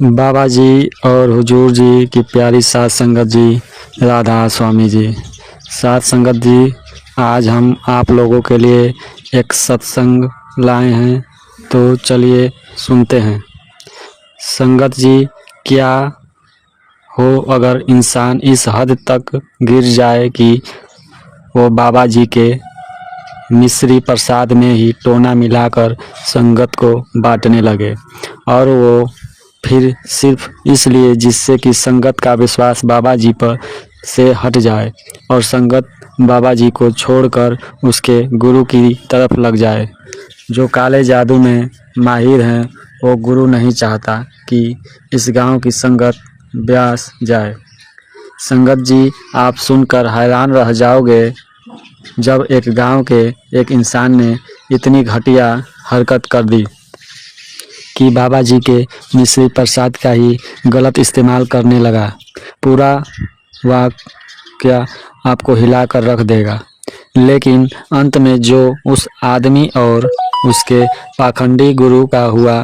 बाबा जी और हुजूर जी की प्यारी सात संगत जी, राधा स्वामी जी, सात संगत जी, आज हम आप लोगों के लिए एक सत्संग लाए हैं, तो चलिए सुनते हैं। संगत जी, क्या हो अगर इंसान इस हद तक गिर जाए कि वो बाबा जी के मिश्री प्रसाद में ही टोना मिलाकर संगत को बांटने लगे, और वो फिर सिर्फ इसलिए जिससे कि संगत का विश्वास बाबा जी पर से हट जाए और संगत बाबा जी को छोड़कर उसके गुरु की तरफ लग जाए। जो काले जादू में माहिर हैं, वो गुरु नहीं चाहता कि इस गांव की संगत ब्यास जाए। संगत जी, आप सुनकर हैरान रह जाओगे। जब एक गांव के एक इंसान ने इतनी घटिया हरकत कर दी कि बाबा जी के मिश्री प्रसाद का ही गलत इस्तेमाल करने लगा, पूरा वाकया आपको हिलाकर रख देगा। लेकिन अंत में जो उस आदमी और उसके पाखंडी गुरु का हुआ,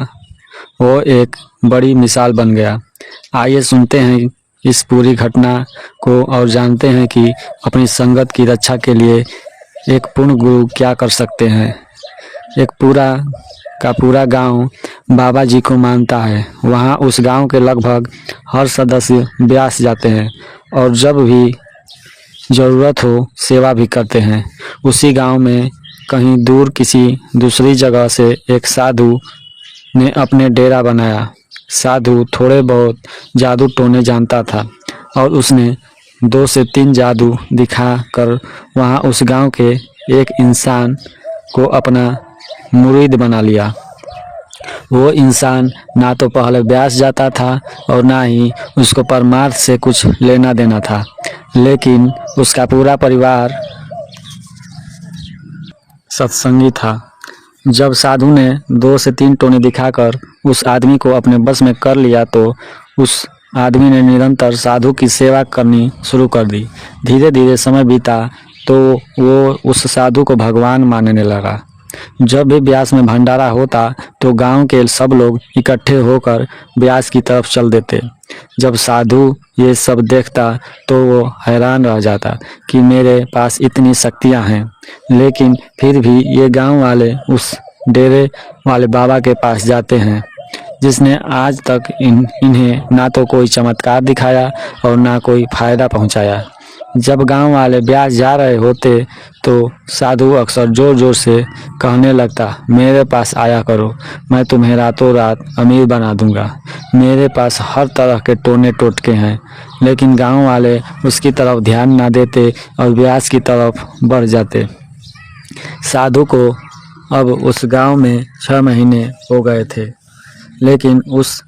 वो एक बड़ी मिसाल बन गया। आइए सुनते हैं इस पूरी घटना को और जानते हैं कि अपनी संगत की रक्षा के लिए एक पूर्ण गुरु क्या कर सकते हैं। एक पूरा गांव बाबा जी को मानता है। वहां उस गांव के लगभग हर सदस्य ब्यास जाते हैं और जब भी ज़रूरत हो सेवा भी करते हैं। उसी गांव में कहीं दूर किसी दूसरी जगह से एक साधु ने अपने डेरा बनाया। साधु थोड़े बहुत जादू टोने जानता था और उसने 2 से 3 जादू दिखा कर वहाँ उस गांव के एक इंसान को अपना मुरीद बना लिया। वो इंसान ना तो पहले ब्यास जाता था और ना ही उसको परमार्थ से कुछ लेना देना था, लेकिन उसका पूरा परिवार सत्संगी था। जब साधु ने 2 से 3 टोने दिखाकर उस आदमी को अपने बस में कर लिया तो उस आदमी ने निरंतर साधु की सेवा करनी शुरू कर दी। धीरे धीरे समय बीता तो वो उस साधु को भगवान मानने लगा। जब भी ब्यास में भंडारा होता तो गांव के सब लोग इकट्ठे होकर ब्यास की तरफ चल देते। जब साधु ये सब देखता तो वो हैरान रह जाता कि मेरे पास इतनी शक्तियां हैं, लेकिन फिर भी ये गांव वाले उस डेरे वाले बाबा के पास जाते हैं जिसने आज तक इन्हें ना तो कोई चमत्कार दिखाया और ना कोई फायदा पहुंचाया। जब गांव वाले ब्यास जा रहे होते तो साधु अक्सर जोर जोर से कहने लगता, मेरे पास आया करो, मैं तुम्हें रातों रात अमीर बना दूंगा। मेरे पास हर तरह के टोने टोटके हैं। लेकिन गांव वाले उसकी तरफ ध्यान ना देते और ब्यास की तरफ बढ़ जाते। साधु को अब उस गांव में 6 महीने हो गए थे, लेकिन उस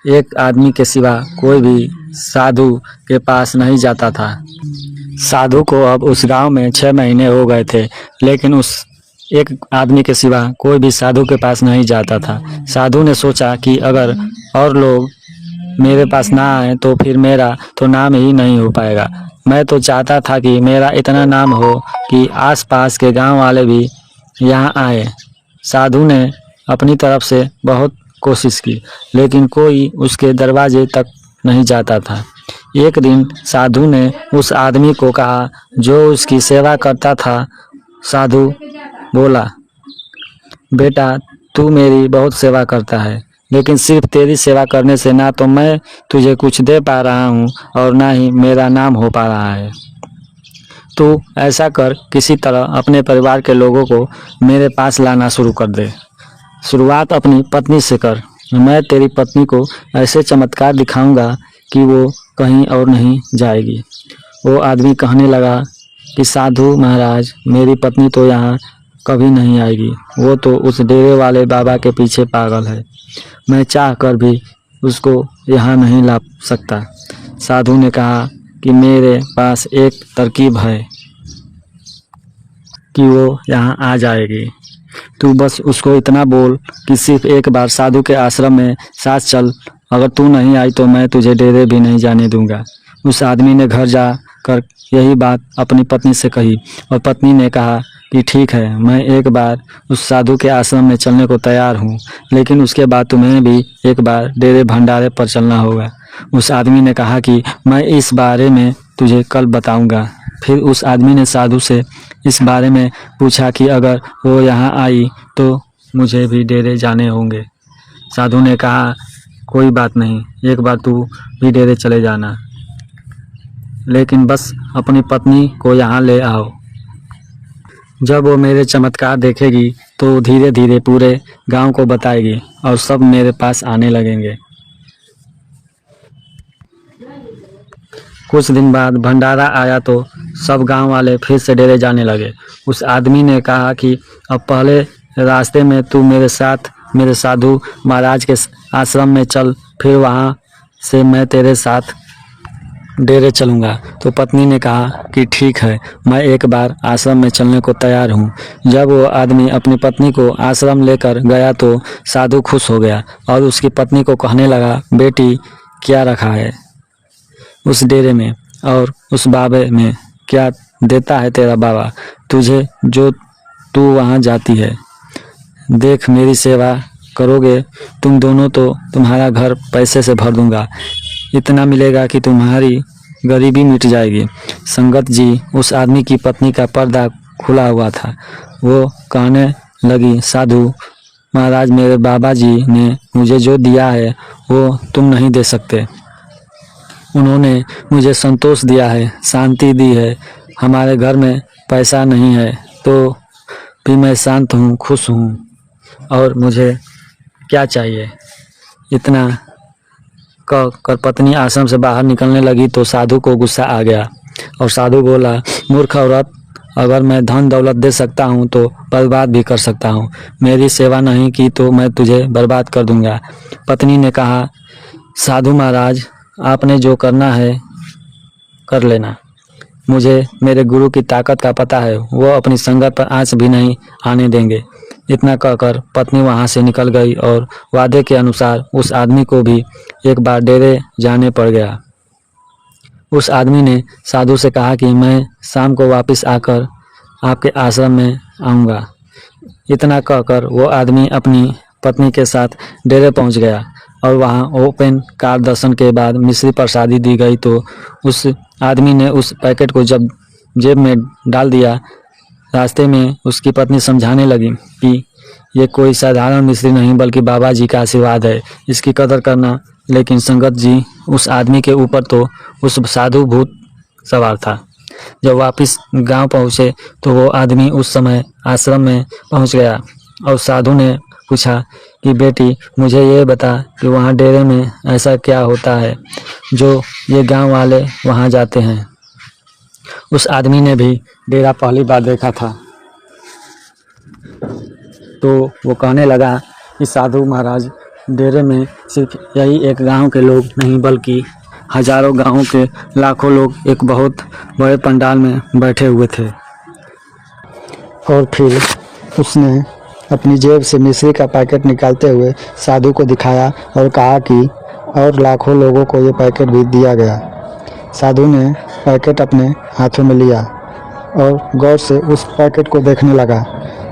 एक आदमी के सिवा कोई भी साधु के पास नहीं जाता था। साधु को अब उस गांव में 6 महीने हो गए थे, लेकिन उस एक आदमी के सिवा कोई भी साधु के पास नहीं जाता था। साधु ने सोचा कि अगर और लोग मेरे पास ना आए तो फिर मेरा तो नाम ही नहीं हो पाएगा। मैं तो चाहता था कि मेरा इतना नाम हो कि आसपास के गांव वाले भी यहाँ आए। साधु ने अपनी तरफ से बहुत कोशिश की, लेकिन कोई उसके दरवाजे तक नहीं जाता था। एक दिन साधु ने उस आदमी को कहा जो उसकी सेवा करता था। साधु बोला, बेटा तू मेरी बहुत सेवा करता है, लेकिन सिर्फ तेरी सेवा करने से ना तो मैं तुझे कुछ दे पा रहा हूँ और ना ही मेरा नाम हो पा रहा है। तू ऐसा कर, किसी तरह अपने परिवार के लोगों को मेरे पास लाना शुरू कर दे। शुरुआत अपनी पत्नी से कर। मैं तेरी पत्नी को ऐसे चमत्कार दिखाऊंगा कि वो कहीं और नहीं जाएगी। वो आदमी कहने लगा कि साधु महाराज, मेरी पत्नी तो यहाँ कभी नहीं आएगी। वो तो उस डेरे वाले बाबा के पीछे पागल है। मैं चाह कर भी उसको यहाँ नहीं ला सकता। साधु ने कहा कि मेरे पास एक तरकीब है कि वो यहाँ आ जाएगी। तू बस उसको इतना बोल कि सिर्फ एक बार साधु के आश्रम में साथ चल। अगर तू नहीं आई तो मैं तुझे डेरे भी नहीं जाने दूंगा। उस आदमी ने घर जा कर यही बात अपनी पत्नी से कही और पत्नी ने कहा कि ठीक है, मैं एक बार उस साधु के आश्रम में चलने को तैयार हूँ, लेकिन उसके बाद तुम्हें भी एक बार डेरे भंडारे पर चलना होगा। उस आदमी ने कहा कि मैं इस बारे में तुझे कल बताऊंगा। फिर उस आदमी ने साधु से इस बारे में पूछा कि अगर वो यहाँ आई तो मुझे भी डेरे जाने होंगे। साधु ने कहा कोई बात नहीं, एक बार तू भी डेरे चले जाना, लेकिन बस अपनी पत्नी को यहाँ ले आओ। जब वो मेरे चमत्कार देखेगी तो धीरे धीरे पूरे गांव को बताएगी और सब मेरे पास आने लगेंगे। कुछ दिन बाद भंडारा आया तो सब गांव वाले फिर से डेरे जाने लगे। उस आदमी ने कहा कि अब पहले रास्ते में तू मेरे साथ मेरे साधु महाराज के आश्रम में चल, फिर वहाँ से मैं तेरे साथ डेरे चलूँगा। तो पत्नी ने कहा कि ठीक है, मैं एक बार आश्रम में चलने को तैयार हूँ। जब वो आदमी अपनी पत्नी को आश्रम लेकर गया तो साधु खुश हो गया और उसकी पत्नी को कहने लगा, बेटी क्या रखा है उस डेरे में और उस बाबे में, क्या देता है तेरा बाबा तुझे जो तू वहाँ जाती है? देख, मेरी सेवा करोगे तुम दोनों तो तुम्हारा घर पैसे से भर दूंगा, इतना मिलेगा कि तुम्हारी गरीबी मिट जाएगी। संगत जी, उस आदमी की पत्नी का पर्दा खुला हुआ था। वो कहने लगी, साधु महाराज, मेरे बाबा जी ने मुझे जो दिया है वो तुम नहीं दे सकते। उन्होंने मुझे संतोष दिया है, शांति दी है। हमारे घर में पैसा नहीं है तो भी मैं शांत हूँ, खुश हूँ, और मुझे क्या चाहिए। इतना कहकर पत्नी आश्रम से बाहर निकलने लगी तो साधु को गुस्सा आ गया और साधु बोला, मूर्ख औरत, अगर मैं धन दौलत दे सकता हूँ तो बर्बाद भी कर सकता हूँ। मेरी सेवा नहीं की तो मैं तुझे बर्बाद कर दूंगा। पत्नी ने कहा, साधु महाराज, आपने जो करना है कर लेना। मुझे मेरे गुरु की ताकत का पता है, वो अपनी संगत पर आंच भी नहीं आने देंगे। इतना कहकर पत्नी वहां से निकल गई और वादे के अनुसार उस आदमी को भी एक बार डेरे जाने पड़ गया। उस आदमी ने साधु से कहा कि मैं शाम को वापस आकर आपके आश्रम में आऊँगा। इतना कहकर वो आदमी अपनी पत्नी के साथ डेरे पहुंच गया और वहां ओपन कार दर्शन के बाद मिश्री प्रसादी दी गई तो उस आदमी ने उस पैकेट को जब जेब में डाल दिया। रास्ते में उसकी पत्नी समझाने लगी कि ये कोई साधारण मिश्री नहीं बल्कि बाबा जी का आशीर्वाद है, इसकी कदर करना। लेकिन संगत जी, उस आदमी के ऊपर तो उस साधु भूत सवार था। जब वापस गांव पहुंचे तो वो आदमी उस समय आश्रम में पहुंच गया और साधु ने पूछा कि बेटी, मुझे ये बता कि वहाँ डेरे में ऐसा क्या होता है जो ये गांव वाले वहाँ जाते हैं। उस आदमी ने भी डेरा पहली बार देखा था तो वो कहने लगा कि साधु महाराज, डेरे में सिर्फ यही एक गांव के लोग नहीं बल्कि हजारों गांवों के लाखों लोग एक बहुत बड़े पंडाल में बैठे हुए थे। और फिर उसने अपनी जेब से मिश्री का पैकेट निकालते हुए साधु को दिखाया और कहा कि और लाखों लोगों को ये पैकेट भी दिया गया। साधु ने पैकेट अपने हाथों में लिया और गौर से उस पैकेट को देखने लगा।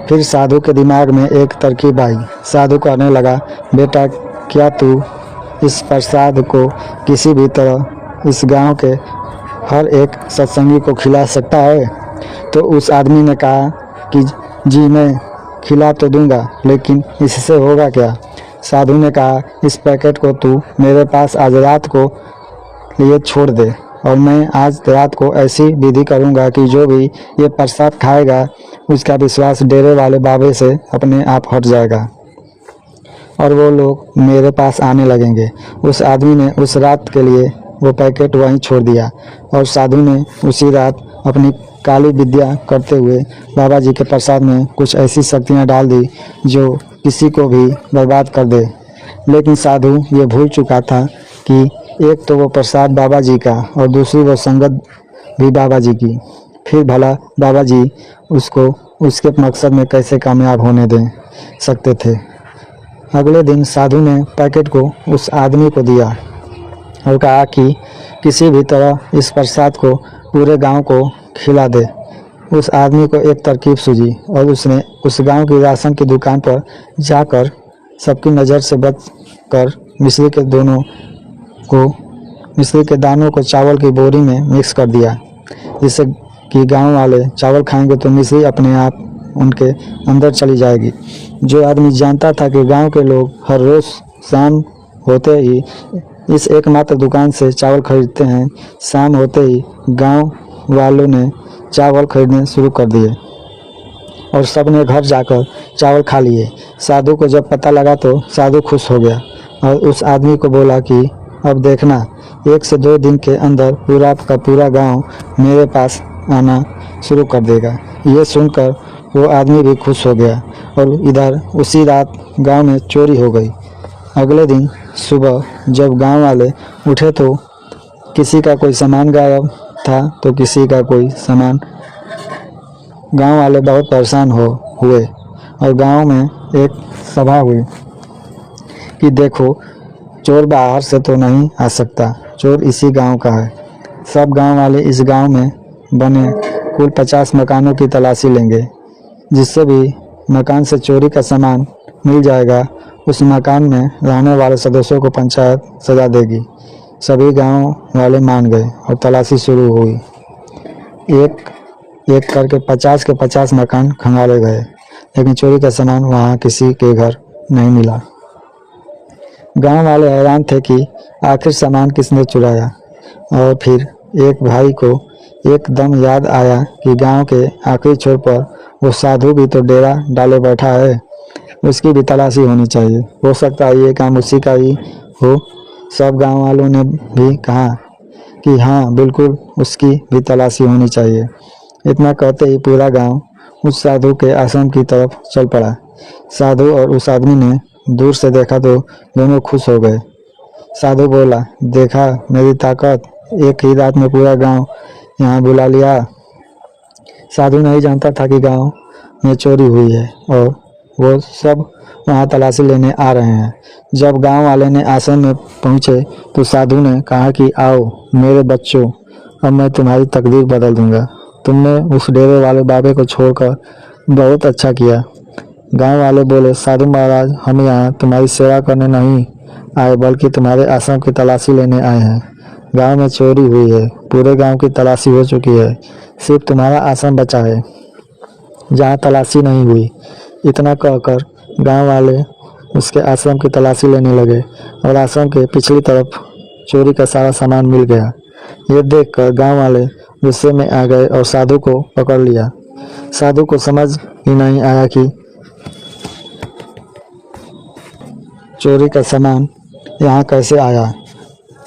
फिर साधु के दिमाग में एक तरकीब आई। साधु कहने लगा, बेटा, क्या तू इस प्रसाद को किसी भी तरह इस गांव के हर एक सत्संगी को खिला सकता है? तो उस आदमी ने कहा कि जी, मैं खिला तो दूंगा, लेकिन इससे होगा क्या? साधु ने कहा, इस पैकेट को तू मेरे पास आज रात को लिए छोड़ दे और मैं आज रात को ऐसी विधि करूंगा कि जो भी ये प्रसाद खाएगा उसका विश्वास डेरे वाले बाबे से अपने आप हट जाएगा और वो लोग मेरे पास आने लगेंगे। उस आदमी ने उस रात के लिए वो पैकेट वहीं छोड़ दिया और साधु ने उसी रात अपनी काली विद्या करते हुए बाबा जी के प्रसाद में कुछ ऐसी शक्तियाँ डाल दी जो किसी को भी बर्बाद कर दे। लेकिन साधु ये भूल चुका था कि एक तो वो प्रसाद बाबा जी का और दूसरी वो संगत भी बाबा जी की। फिर भला बाबा जी उसको उसके मकसद में कैसे कामयाब होने दे सकते थे। अगले दिन साधु ने पैकेट को उस आदमी को दिया और कहा कि किसी भी तरह इस प्रसाद को पूरे गांव को खिला दे। उस आदमी को एक तरकीब सूझी और उसने उस गांव की राशन की दुकान पर जाकर सबकी नज़र से बच कर मिश्री के दानों को चावल की बोरी में मिक्स कर दिया, जिससे कि गांव वाले चावल खाएंगे तो मिश्री अपने आप उनके अंदर चली जाएगी। जो आदमी जानता था कि गांव के लोग हर रोज़ शाम होते ही इस एकमात्र दुकान से चावल खरीदते हैं, शाम होते ही गांव वालों ने चावल खरीदने शुरू कर दिए और सब ने घर जाकर चावल खा लिए। साधु को जब पता लगा तो साधु खुश हो गया और उस आदमी को बोला कि अब देखना, 1 से 2 दिन के अंदर पूरा का पूरा गांव मेरे पास आना शुरू कर देगा। ये सुनकर वो आदमी भी खुश हो गया और इधर उसी रात गांव में चोरी हो गई। अगले दिन सुबह जब गांव वाले उठे तो किसी का कोई सामान गायब था तो किसी का कोई सामान। गांव वाले बहुत परेशान हुए और गांव में एक सभा हुई कि देखो, चोर बाहर से तो नहीं आ सकता, चोर इसी गांव का है। सब गांव वाले इस गांव में बने कुल 50 मकानों की तलाशी लेंगे। जिससे भी मकान से चोरी का सामान मिल जाएगा, उस मकान में रहने वाले सदस्यों को पंचायत सजा देगी। सभी गांव वाले मान गए और तलाशी शुरू हुई। एक एक करके 50 के 50 मकान खंगाले गए, लेकिन चोरी का सामान वहां किसी के घर नहीं मिला। गांव वाले हैरान थे कि आखिर सामान किसने चुराया। और फिर एक भाई को एकदम याद आया कि गांव के आखिरी छोर पर वो साधु भी तो डेरा डाले बैठा है, उसकी भी तलाशी होनी चाहिए। हो सकता है ये काम उसी का ही हो। सब गांव वालों ने भी कहा कि हाँ, बिल्कुल उसकी भी तलाशी होनी चाहिए। इतना कहते ही पूरा गांव उस साधु के आश्रम की तरफ चल पड़ा। साधु और उस आदमी ने दूर से देखा तो दोनों खुश हो गए। साधु बोला, देखा मेरी ताकत, एक ही रात में पूरा गांव यहाँ बुला लिया। साधु नहीं जानता था कि गांव में चोरी हुई है और वो सब वहाँ तलाशी लेने आ रहे हैं। जब गांव वाले ने आश्रम में पहुँचे तो साधु ने कहा कि आओ मेरे बच्चों, अब मैं तुम्हारी तकदीर बदल दूंगा। तुमने उस डेरे वाले बाबे को छोड़कर बहुत अच्छा किया। गांव वाले बोले, साधु महाराज, हम यहाँ तुम्हारी सेवा करने नहीं आए बल्कि तुम्हारे आश्रम की तलाशी लेने आए हैं। गांव में चोरी हुई है, पूरे गांव की तलाशी हो चुकी है, सिर्फ तुम्हारा आश्रम बचा है जहाँ तलाशी नहीं हुई। इतना कहकर गांव वाले उसके आश्रम की तलाशी लेने लगे और आश्रम के पिछली तरफ चोरी का सारा सामान मिल गया। ये देखकर गांव वाले गुस्से में आ गए और साधु को पकड़ लिया। साधु को समझ ही नहीं आया कि चोरी का सामान यहाँ कैसे आया।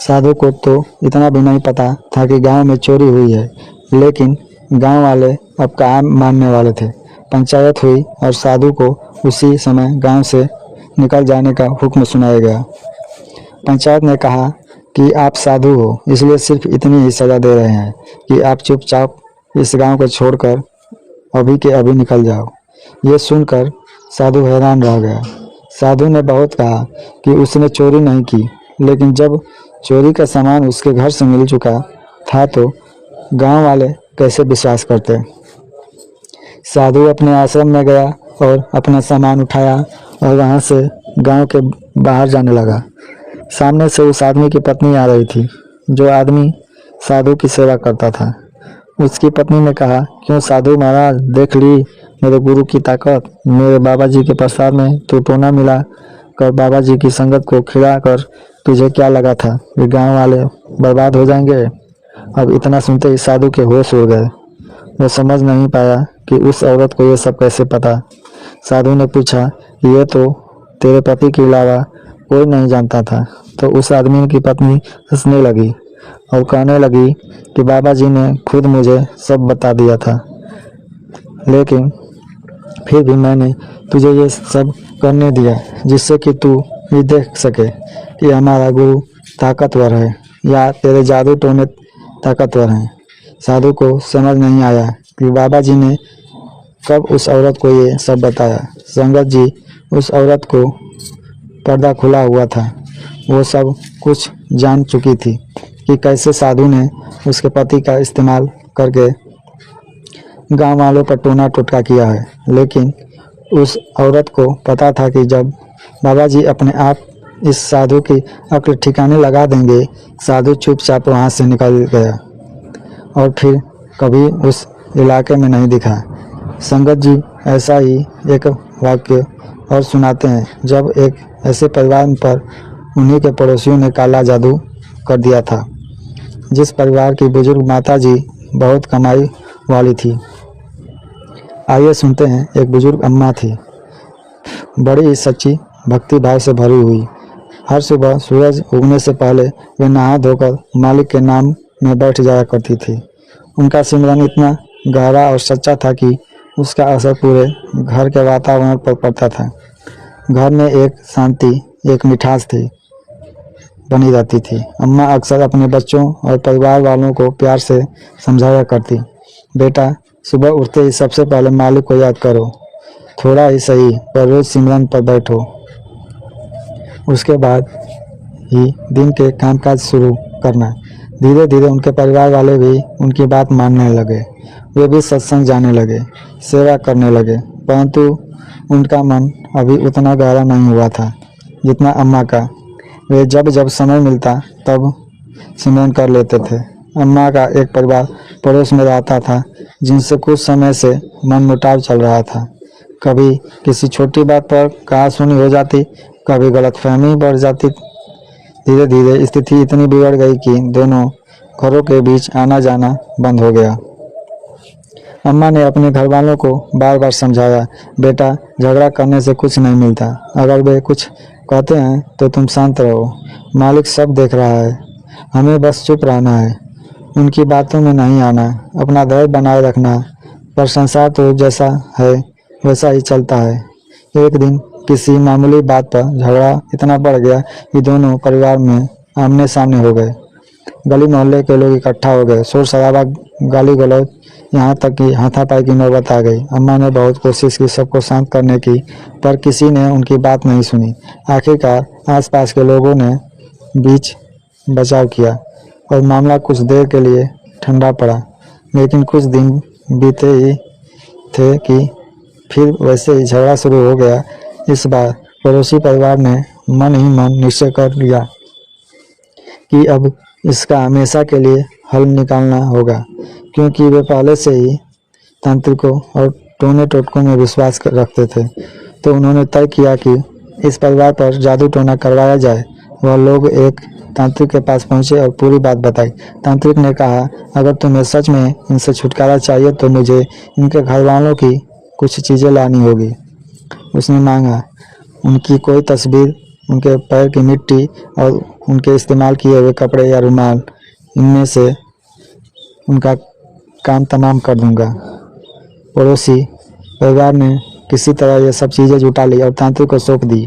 साधु को तो इतना भी नहीं पता था कि गांव में चोरी हुई है, लेकिन गांव वाले अब कहाँ मानने वाले थे। पंचायत हुई और साधु को उसी समय गांव से निकल जाने का हुक्म सुनाया गया। पंचायत ने कहा कि आप साधु हो, इसलिए सिर्फ इतनी ही सज़ा दे रहे हैं कि आप चुपचाप इस गांव को छोड़कर अभी के अभी निकल जाओ। ये सुनकर साधु हैरान रह गया। साधु ने बहुत कहा कि उसने चोरी नहीं की, लेकिन जब चोरी का सामान उसके घर से मिल चुका था तो गांव वाले कैसे विश्वास करते। साधु अपने आश्रम में गया और अपना सामान उठाया और वहां से गांव के बाहर जाने लगा। सामने से उस आदमी की पत्नी आ रही थी, जो आदमी साधु की सेवा करता था। उसकी पत्नी ने कहा, क्यों साधु महाराज, देख ली मेरे गुरु की ताकत। मेरे बाबा जी के प्रसाद में तू टोना मिला कर बाबा जी की संगत को खिला कर तुझे क्या लगा था कि गांव वाले बर्बाद हो जाएंगे। अब इतना सुनते ही साधु के होश उड़ गए। वो समझ नहीं पाया कि उस औरत को ये सब कैसे पता। साधु ने पूछा, ये तो तेरे पति के अलावा कोई नहीं जानता था। तो उस आदमी की पत्नी हंसने लगी और कहने लगी कि बाबा जी ने खुद मुझे सब बता दिया था, लेकिन फिर भी मैंने तुझे ये सब करने दिया जिससे कि तू भी देख सके कि हमारा गुरु ताकतवर है या तेरे जादू टोने ताकतवर हैं। साधु को समझ नहीं आया कि बाबा जी ने कब उस औरत को ये सब बताया। संगत जी, उस औरत को पर्दा खुला हुआ था, वो सब कुछ जान चुकी थी। कि कैसे साधु ने उसके पति का इस्तेमाल करके गांव वालों पर टोना टोटका किया है। लेकिन उस औरत को पता था कि जब बाबा जी अपने आप इस साधु की अक्ल ठिकाने लगा देंगे। साधु चुपचाप वहाँ से निकल गया और फिर कभी उस इलाके में नहीं दिखा। संगत जी ऐसा ही एक वाक्य और सुनाते हैं, जब एक ऐसे परिवार पर उन्हीं के पड़ोसियों ने काला जादू कर दिया था। जिस परिवार की बुजुर्ग माता जी बहुत कमाई वाली थी। आइए सुनते हैं। एक बुजुर्ग अम्मा थी, बड़ी ही सच्ची भक्ति भाव से भरी हुई। हर सुबह सूरज उगने से पहले वे नहा धोकर मालिक के नाम में बैठ जाया करती थी। उनका सिमरन इतना गहरा और सच्चा था कि उसका असर पूरे घर के वातावरण पर पड़ता था। घर में एक शांति, एक मिठास थी बनी रहती थी। अम्मा अक्सर अपने बच्चों और परिवार वालों को प्यार से समझाया करती, बेटा सुबह उठते ही सबसे पहले मालिक को याद करो, थोड़ा ही सही पर रोज सिमरन पर बैठो। उसके बाद ही दिन के कामकाज शुरू करना। धीरे धीरे उनके परिवार वाले भी उनकी बात मानने लगे। वे भी सत्संग जाने लगे, सेवा करने लगे, परंतु उनका मन अभी उतना गहरा नहीं हुआ था जितना अम्मा का। वे जब जब समय मिलता तब सिमरन कर लेते थे। अम्मा का एक परिवार पड़ोस में रहता था जिनसे कुछ समय से मनमुटाव चल रहा था। कभी किसी छोटी बात पर कहासुनी हो जाती, कभी गलतफहमी बढ़ जाती। धीरे धीरे स्थिति इतनी बिगड़ गई कि दोनों घरों के बीच आना जाना बंद हो गया। अम्मा ने अपने घर वालों को बार बार समझाया, बेटा झगड़ा करने से कुछ नहीं मिलता। अगर वे कुछ कहते हैं तो तुम शांत रहो, मालिक सब देख रहा है, हमें बस चुप रहना है, उनकी बातों में नहीं आना, अपना धैर्य बनाए रखना। पर संसार तो जैसा है वैसा ही चलता है। एक दिन किसी मामूली बात पर झगड़ा इतना बढ़ गया कि दोनों परिवार में आमने सामने हो गए। गली मोहल्ले के लोग इकट्ठा हो गए, शोर शराबा, गाली गलौज, यहाँ तक कि हाथापाई की नौबत आ गई। अम्मा ने बहुत कोशिश की सबको शांत करने की, पर किसी ने उनकी बात नहीं सुनी। आखिरकार आसपास के लोगों ने बीच बचाव किया और मामला कुछ देर के लिए ठंडा पड़ा। लेकिन कुछ दिन बीते ही थे कि फिर वैसे ही झगड़ा शुरू हो गया। इस बार पड़ोसी परिवार ने मन ही मन निश्चय कर लिया कि अब इसका हमेशा के लिए हल निकालना होगा, क्योंकि वे पहले से ही तांत्रिकों और टोने टोटकों में विश्वास रखते थे। तो उन्होंने तय किया कि इस परिवार पर जादू टोना करवाया जाए। वह लोग एक तांत्रिक के पास पहुंचे और पूरी बात बताई। तांत्रिक ने कहा, अगर तुम्हें सच में इनसे छुटकारा चाहिए तो मुझे इनके घर वालों की कुछ चीज़ें लानी होगी। उसने मांगा, उनकी कोई तस्वीर, उनके पैर की मिट्टी और उनके इस्तेमाल किए हुए कपड़े या रुमाल, इनमें से उनका काम तमाम कर दूंगा। पड़ोसी परिवार ने किसी तरह ये सब चीज़ें जुटा ली और तांत्रिक को सौंप दी।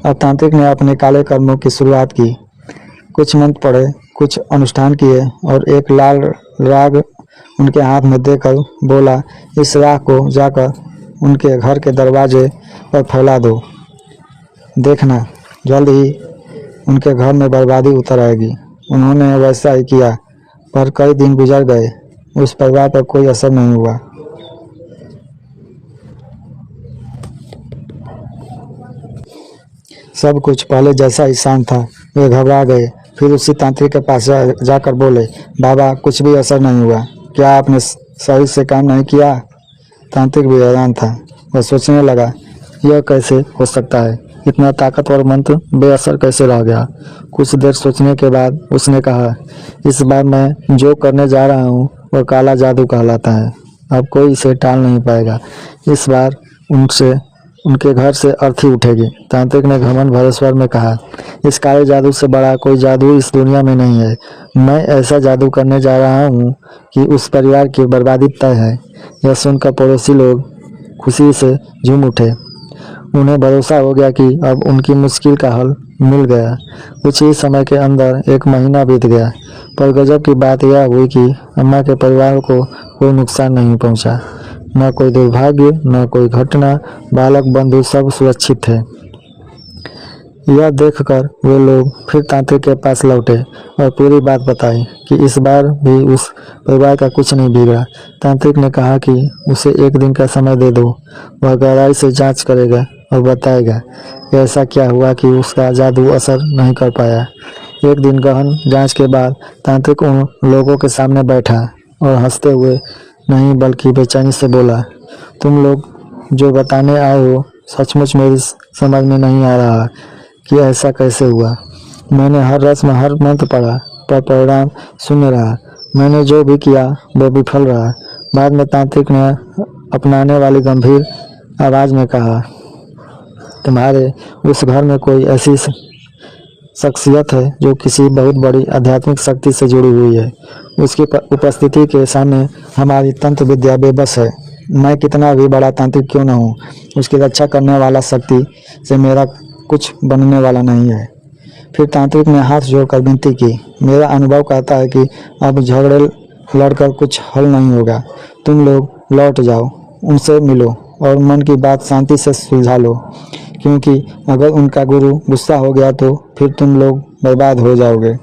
अब तांत्रिक ने अपने काले कर्मों की शुरुआत की। कुछ मंत्र पढ़े, कुछ अनुष्ठान किए और एक लाल राग उनके हाथ में देकर बोला, इस राग को जाकर उनके घर के दरवाजे पर फैला दो, देखना जल्द ही उनके घर में बर्बादी उतर आएगी। उन्होंने वैसा ही किया, पर कई दिन गुजर गए, उस परिवार पर कोई असर नहीं हुआ। सब कुछ पहले जैसा ही शांत था। वे घबरा गए, फिर उसी तांत्रिक के पास जाकर बोले, बाबा कुछ भी असर नहीं हुआ, क्या आपने सही से काम नहीं किया? तांत्रिक भी हैरान था। वह सोचने लगा, यह कैसे हो सकता है, इतना ताकतवर मंत्र बेअसर कैसे रह गया। कुछ देर सोचने के बाद उसने कहा, इस बार मैं जो करने जा रहा हूँ वह काला जादू कहलाता है। अब कोई इसे टाल नहीं पाएगा। इस बार उनके घर से अर्थी उठेगी। तांत्रिक ने घमंड भरे स्वर में कहा, इस काले जादू से बड़ा कोई जादू इस दुनिया में नहीं है। मैं ऐसा जादू करने जा रहा हूँ कि उस परिवार की बर्बादी तय है। यह सुनकर पड़ोसी लोग खुशी से झूम उठे। उन्हें भरोसा हो गया कि अब उनकी मुश्किल का हल मिल गया। कुछ ही समय के अंदर एक महीना बीत गया, पर गजब की बात यह हुई कि अम्मा के परिवार को कोई नुकसान नहीं पहुंचा। न कोई दुर्भाग्य, न कोई घटना, बालक बंधु सब सुरक्षित थे। यह देखकर वे लोग फिर तांत्रिक के पास लौटे और पूरी बात बताई कि इस बार भी उस परिवार का कुछ नहीं बिगड़ा। तांत्रिक ने कहा कि उसे 1 दिन का समय दे दो, वह गहराई से जांच करेगा और बताएगा कि ऐसा क्या हुआ कि उसका जादू असर नहीं कर पाया। 1 दिन गहन जांच के बाद तांत्रिक उन लोगों के सामने बैठा और हंसते हुए नहीं बल्कि बेचैनी से बोला, तुम लोग जो बताने आए हो सचमुच मेरी समझ में नहीं आ रहा कि ऐसा कैसे हुआ। मैंने हर रस्म हर मंत्र पढ़ा पर परिणाम शून्य रहा। मैंने जो भी किया वो विफल रहा। बाद में तांत्रिक ने अपनाने वाली गंभीर आवाज में कहा, तुम्हारे उस घर में कोई ऐसी शख्सियत है जो किसी बहुत बड़ी आध्यात्मिक शक्ति से जुड़ी हुई है। उसकी उपस्थिति के सामने हमारी तंत्र विद्या बेबस है। मैं कितना भी बड़ा तांत्रिक क्यों न हूँ, उसकी रक्षा करने वाला शक्ति से मेरा कुछ बनने वाला नहीं है। फिर तांत्रिक ने हाथ जोड़कर विनती की, मेरा अनुभव कहता है कि अब झगड़े लड़कर कुछ हल नहीं होगा। तुम लोग लौट जाओ, उनसे मिलो और मन की बात शांति से सुलझा लो, क्योंकि अगर उनका गुरु गुस्सा हो गया तो फिर तुम लोग बर्बाद हो जाओगे।